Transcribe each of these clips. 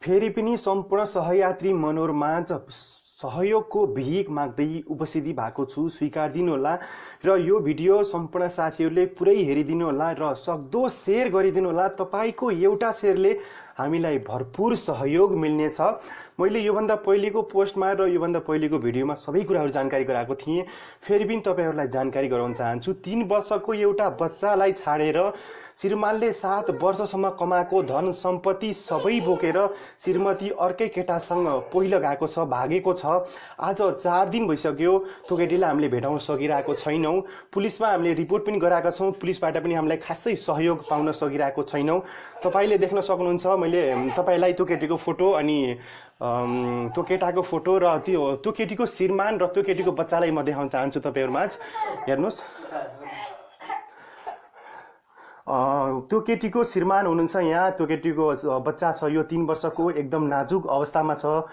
फेरि पनि सम्पूर्ण सहयात्री मनोरमाझ सहयोगको भिख माग्दै उपस्थिति भएको छु, स्वीकारिदिनु होला। र यो भिडियो सम्पूर्ण साथीहरूले पुरै हेरिदिनु होला र सक्दो सेयर गरिदिनु होला। तपाईको एउटा सेयरले हामीलाई भरपूर सहयोग मिल्नेछ। मैले योभन्दा पहिलेको पोस्टमा र योभन्दा पहिलेको भिडियोमा सबै कुराहरू जानकारी गराएको थिएँ। फेरि पनि तपाईहरूलाई जानकारी गराउन चाहन्छु। 3 वर्षको एउटा बच्चालाई छाडेर श्रीमानले 7 वर्षसम्म कमाएको धन सम्पत्ति सबै बोकेर श्रीमती अर्कै केटासँग पहिलो गएको छ, भागेको छ। आज 4 दिन भइसक्यो। त्यो केटीलाई हामीले भेटाउन सकिरहेको छैनौँ। पुलिसमा हामीले रिपोर्ट पनि गराएका छौँ। पुलिसबाट पनि हामीलाई खासै सहयोग पाउन सकिरहेको छैनौँ। तपाईले देख्न सक्नुहुन्छ, मैले तपाईलाई त्यो केटीको फोटो अनि त्यो केटाको फोटो र त्यो केटीको श्रीमान र त्यो केटीको बच्चालाई म देखाउन चाहन्छु तपाईहरुमाझ। हेर्नुस्, त्यो केटीको श्रीमान हुनुहुन्छ यहाँ, त्यो केटीको बच्चा छ, यो 3 वर्षको, एकदम नाजुक अवस्थामा छ।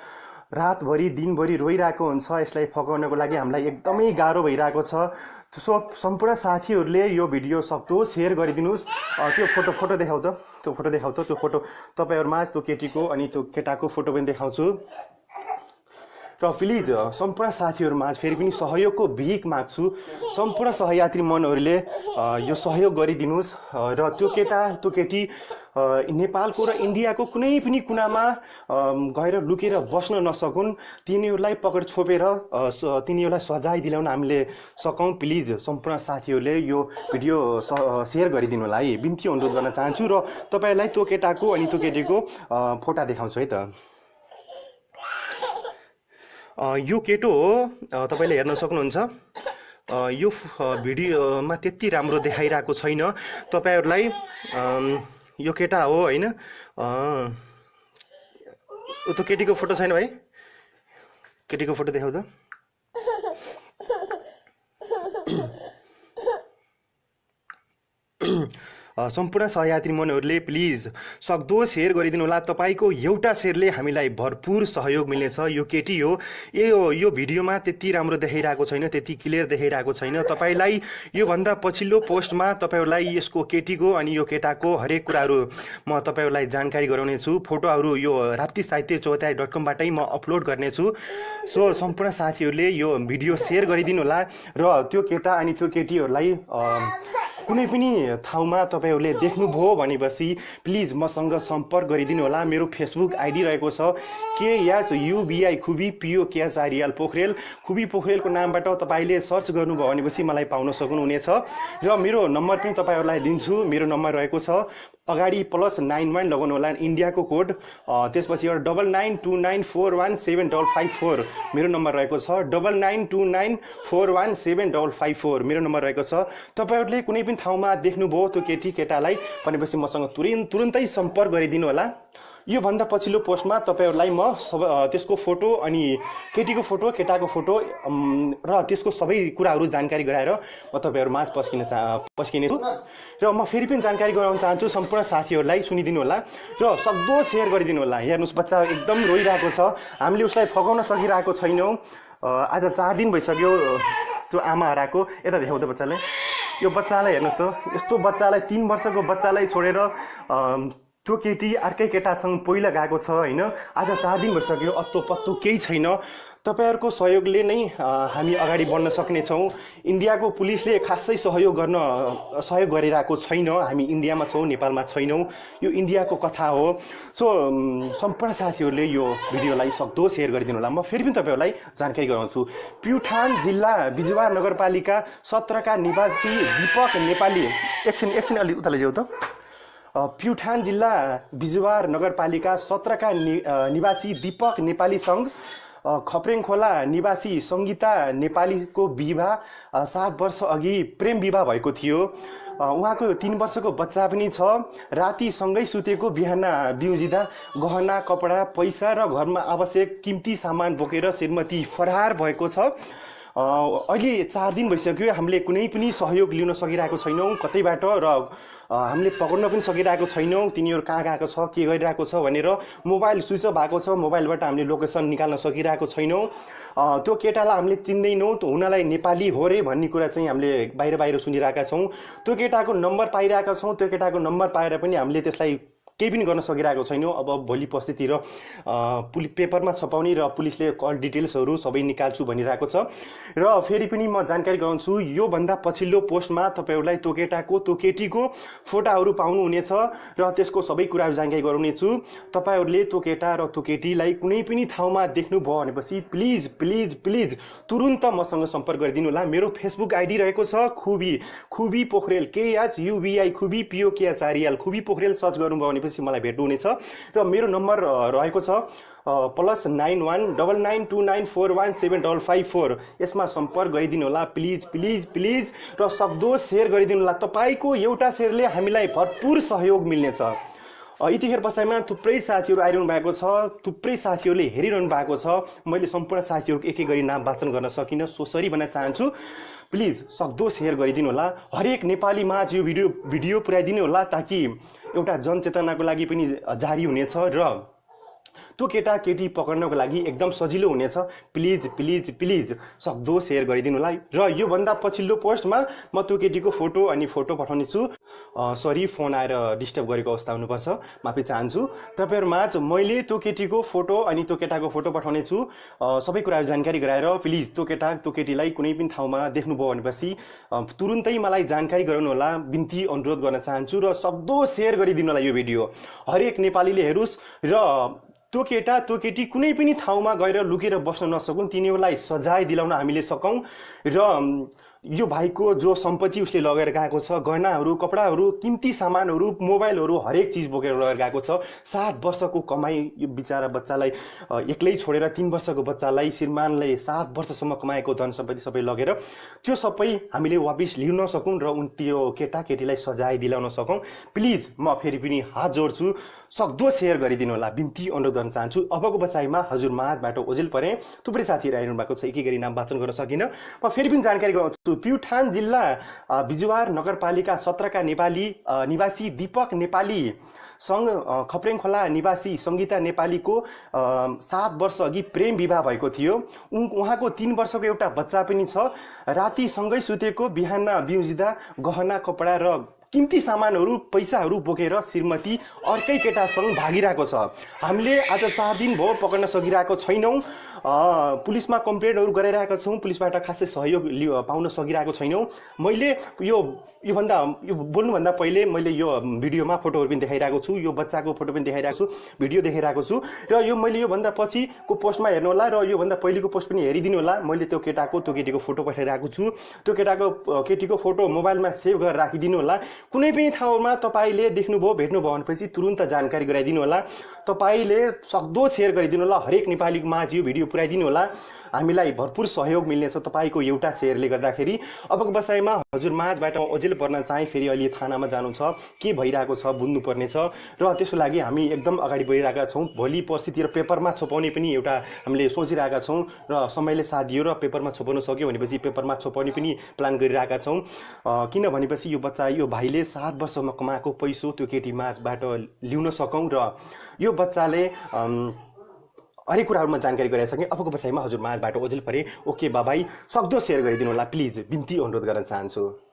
रातभरि दिनभरि रोइरहेको हुन्छ। यसलाई फकाउनको लागि हामीलाई एकदमै गाह्रो भइरहेको छ। सो सम्पूर्ण साथीहरूले यो भिडियो सक्दो सेयर गरिदिनुस्। त्यो फोटो देखाउ त, त्यो फोटो देखाउ त, त्यो फोटो तपाईहरुमा त्यो केटीको अनि त्यो केटाको फोटो पनि देखाउँछु। र प्लिज सम्पूर्ण साथीहरुमा फेरि पनि सहयोगको भिख माग्छु। सम्पूर्ण सहयात्री मनहरूले यो सहयोग गरिदिनुस् र त्यो केटा त्यो केटी नेपालको र इन्डियाको कुनै पनि कुनामा गएर लुकेर बस्न नसकुन्। तिनीहरूलाई पकड छोपेर तिनीहरूलाई सजाय दिलाउन हामीले सकौं। प्लिज सम्पूर्ण साथीहरूले यो भिडियो सेयर गरिदिनु होला है, बिन्ती अनुरोध गर्न चाहन्छु। र तपाईलाई त्यो केटाको अनि त्यो केटीको फोटो देखाउँछु है त। यो केटो हो, तपाईले हेर्न सक्नुहुन्छ। यो भिडियोमा त्यति राम्रो देखाइरहेको छैन तपाईहरुलाई। यो केटा हो हैन। त्यो केटीको फोटो छैन भाइ, केटीको फोटो देखाउ त। सम्पूर्ण सहयात्री मनहरूले प्लिज सक्दो सेयर गरिदिनु होला। तपाईको एउटा सेयरले हामीलाई भरपूर सहयोग मिल्नेछ। यो केटी हो, यो भिडियोमा त्यति राम्रो देखाइरहेको छैन, त्यति क्लियर देखाइरहेको छैन। तपाईलाई यो भन्दा पछिल्लो पोस्टमा तपाईहरुलाई यसको केटीको अनि यो केटाको हरेक कुराहरू म तपाईहरुलाई जानकारी गराउने छु। फोटोहरू यो राप्ती साहित्य चौतारी.com बाटै म अपलोड गर्ने छु। सो सम्पूर्ण साथीहरूले यो भिडियो सेयर गरिदिनु होला र त्यो केटा अनि त्यो केटीहरूलाई कुनै पनि ठाउँमा तपाईहरुले देख्नुभयो भनेपछि प्लिज मसँग सम्पर्क गरिदिनु होला। मेरो फेसबुक आइडी रहेको छ KHUBI खुबी POKHREL पोखरेल। खुबी पोखरेलको नामबाट तपाईले सर्च गर्नुभयो भनेपछि मलाई पाउन सक्नुहुनेछ। र मेरो नम्बर पनि तपाईहरुलाई दिन्छु। मेरो नम्बर रहेको छ अगाडि +91 लगाउनु होला, इन्डियाको कोड। त्यसपछि 9929417554 मेरो नम्बर रहेको छ। 9929417554 मेरो नम्बर रहेको छ। तपाईहरुले कुनै पनि ठाउँमा देख्नुभयो त्यो केटी केटालाई भनेपछि मसँग तुरुन्तै सम्पर्क गरिदिनु होला। यो भन्दा पछिल्लो पोस्टमा तपाईहरुलाई म त्यसको फोटो अनि केटीको फोटो केटाको फोटो र त्यसको सबै कुराहरू जानकारी गराएर म तपाईहरुमाझ पस्किने छु। र म फेरि पनि जानकारी गराउन चाहन्छु सम्पूर्ण साथीहरूलाई, सुनिदिनु होला र सक्दो सेयर गरिदिनु होला। हेर्नुस्, बच्चा एकदम रोइरहेको छ। हामीले उसलाई फकाउन सकिरहेको छैनौँ। आज 4 दिन भइसक्यो त्यो आमा हराएको। यता देखाउ त बच्चालाई। यो बच्चालाई हेर्नुस् त, यस्तो बच्चालाई 3 वर्षको बच्चालाई छोडेर त्यो केटी अर्कै केटासँग पहिला गएको छ हैन। आज 4 दिन भइसक्यो, अत्तो पत्तो केही छैन। तपाईहरुको सहयोगले नै हामी अगाडि बढ्न सक्नेछौँ। इन्डियाको पुलिसले खासै सहयोग गरिरहेको छैन। हामी इन्डियामा छौँ, नेपालमा छैनौँ। यो इन्डियाको कथा हो। सो सम्पूर्ण साथीहरूले यो भिडियोलाई सक्दो सेयर गरिदिनु होला। म फेरि पनि तपाईहरुलाई जानकारी गराउँछु। प्युठान जिल्ला बिजुवार नगरपालिका 17 का निवासी दीपक नेपाली। एकछिन अलि उता लैजाऊ त। प्युठान जिल्ला बिजुवार नगरपालिका 17 का निवासी दीपक नेपालीसँग खप्रेङ खोला निवासी सङ्गीता नेपालीको विवाह 7 वर्ष अघि प्रेम विवाह भएको थियो। उहाँको 3 वर्षको बच्चा पनि छ। राति सँगै सुतेको, बिहान बिउजिँदा गहना कपडा पैसा र घरमा आवश्यक किम्ती सामान बोकेर श्रीमती फरार भएको छ। अहिले 4 दिन भइसक्यो। हामीले कुनै पनि सहयोग लिन सकिरहेको छैनौँ कतैबाट र हामीले पक्ड्न पनि सकिरहेको छैनौँ तिनीहरू कहाँ गएको छ, के गरिरहेको छ भनेर। मोबाइल स्विच अफ भएको छ। मोबाइलबाट हामीले लोकेसन निकाल्न सकिरहेको छैनौँ। त्यो केटालाई हामीले चिन्दैनौँ। हुनलाई नेपाली हो रे भन्ने कुरा चाहिँ हामीले बाहिर सुनिरहेका छौँ। त्यो केटाको नम्बर पाइरहेका छौँ। त्यो केटाको नम्बर पाएर पनि हामीले त्यसलाई केही पनि गर्न सकिरहेको छैनौँ। अब भोलि पर्सितिर पेपरमा छपाउने र पुलिसले कल डिटेल्सहरू सबै निकाल्छु भनिरहेको छ। र फेरि पनि म जानकारी गराउँछु, योभन्दा पछिल्लो पोस्टमा तपाईँहरूलाई त्यो केटाको त्यो केटीको फोटाहरू पाउनुहुनेछ र त्यसको सबै कुराहरू जानकारी गराउनेछु। तपाईँहरूले त्यो केटा र त्यो केटीलाई कुनै पनि ठाउँमा देख्नुभयो भनेपछि प्लिज प्लिज प्लिज तुरुन्त मसँग सम्पर्क गरिदिनु होला। मेरो फेसबुक आइडी रहेको छ खुबी पोखरेल, KHUBI खुबी POKHREL खुबी पोखरेल सर्च गर्नुभयो भनेपछि मलाई भेट्नुहुनेछ। र मेरो नम्बर रहेको छ +919929417554। यसमा सम्पर्क गरिदिनु होला प्लिज प्लिज प्लिज। र सक्दो सेयर गरिदिनु होला। तपाईँको एउटा सेयरले हामीलाई भरपुर सहयोग मिल्नेछ। यतिखेर पछाडिमा थुप्रै साथीहरू आइरहनु भएको छ, थुप्रै साथीहरूले हेरिरहनु भएको छ। मैले सम्पूर्ण साथीहरूको एक एक गरी नाम वाचन गर्न सकिनँ, सोसरी भन्न चाहन्छु। प्लिज सक्दो सेयर गरिदिनु होला। हरेक नेपालीमा यो भिडियो पुर्याइदिनु होला, ताकि एउटा जनचेतनाको लागि पनि जारी हुनेछ र त्यो केटा केटी पक्र्नको लागि एकदम सजिलो हुनेछ। प्लिज प्लिज प्लिज सक्दो सेयर गरिदिनु होला। र योभन्दा पछिल्लो पोस्टमा म त्यो केटीको फोटो पठाउने छु। सरी, फोन आएर डिस्टर्ब गरेको अवस्था हुनुपर्छ, माफी चाहन्छु। तपाईँहरूमाझ मैले त्यो केटीको फोटो अनि त्यो केटाको फोटो पठाउने छु। सबै कुराहरू जानकारी गराएर प्लिज त्यो केटा त्यो केटीलाई कुनै पनि ठाउँमा देख्नुभयो भनेपछि तुरुन्तै मलाई जानकारी गराउनु होला, बिन्ती अनुरोध गर्न चाहन्छु। र सक्दो सेयर गरिदिनु होला। यो भिडियो हरेक नेपालीले हेरोस् र त्यो केटा त्यो केटी कुनै पनि ठाउँमा गएर लुकेर बस्न नसकुन्, तिनीहरूलाई सजाय दिलाउन हामीले सकौँ। र यो भाइको जो सम्पत्ति उसले लगेर गएको छ, गहनाहरू, कपडाहरू, कीमती सामानहरू, मोबाइलहरू, हरेक चिज बोकेर लगेर गएको छ। 7 वर्षको कमाइ यो बिचारा बच्चालाई एक्लै छोडेर 3 वर्षको बच्चालाई श्रीमानले 7 वर्षसम्म कमाएको धन सम्पत्ति सबै लगेर त्यो सबै हामीले वापिस लिन सकौँ र त्यो केटा केटीलाई सजाय दिलाउन सकौँ। प्लिज म फेरि पनि हात जोड्छु, सक्दो सेयर गरिदिनु होला, बिन्ती अनुरोध गर्न चाहन्छु। अबको बसाइमा हजुर माझबाट ओझेल परे थुप्रै साथीहरू आइरहनु भएको छ, एक एक गरी नाम वाचन गर्न सकिनँ। म फेरि पनि जानकारी गराउँछु। प्युठान जिल्ला बिजुवार नगरपालिका 17 का निवासी दीपक नेपाली सँग खप्रेङ खोला निवासी सङ्गीता नेपालीको 7 वर्ष अघि प्रेम विवाह भएको थियो। उहाँको 3 वर्षको एउटा बच्चा पनि छ। राति सँगै सुतेको, बिहान बिउजिँदा गहना कपडा र कीमती सामानहरू पैसाहरू बोकेर श्रीमती अर्कै केटासँग भागिरहेको छ। हामीले आज 4 दिन भयो पक्र्न सकिरहेको छैनौँ। पुलिसमा कम्प्लेन्टहरू गरिरहेका छौँ, पुलिसबाट खासै सहयोग पाउन सकिरहेको छैनौँ। मैले यो बोल्नुभन्दा पहिले मैले यो भिडियोमा फोटोहरू पनि देखाइरहेको छु, यो बच्चाको फोटो पनि देखाइरहेको छु, भिडियो देखाइरहेको छु। र यो मैले योभन्दा पछिको पोस्टमा हेर्नु होला र योभन्दा पहिलेको पोस्ट पनि हेरिदिनु होला। मैले त्यो केटाको त्यो केटीको फोटो पठाइरहेको छु। त्यो केटीको फोटो मोबाइलमा सेभ गरेर राखिदिनु होला। कुनै पनि ठाउँमा तपाईँले देख्नुभयो भेट्नुभयो भनेपछि तुरुन्त जानकारी गराइदिनु होला। तपाईँले सक्दो सेयर गरिदिनु होला। हरेक नेपालीको माझ यो भिडियो पुर्याइदिनु होला, हामीलाई भरपुर सहयोग मिल्नेछ तपाईँको एउटा सेयरले गर्दाखेरि। अबको बसाइमा हजुर माझबाट ओझेल पर्न चाहिँ फेरि अहिले थानामा जानु छ, के भइरहेको छ बुझ्नुपर्ने छ। र त्यसको लागि हामी एकदम अगाडि बढिरहेका छौँ। भोलि पर्सितिर पेपरमा छपाउने पनि एउटा हामीले सोचिरहेका छौँ र समयले साथ दियो र पेपरमा छपाउन सक्यो भनेपछि पेपरमा छपाउने पनि प्लान गरिरहेका छौँ। किन भनेपछि यो बच्चा यो भाइले 7 वर्षमा कमाएको पैसो त्यो केटी माझबाट ल्याउन सकौँ र यो बच्चाले हरेक कुराहरूमा जानकारी गराइसकेँ। अबको बसाइमा हजुर माझबाट ओझेल परे। ओके बाबाई, सक्दो सेयर गरिदिनु होला प्लिज, बिन्ती अनुरोध गर्न चाहन्छु।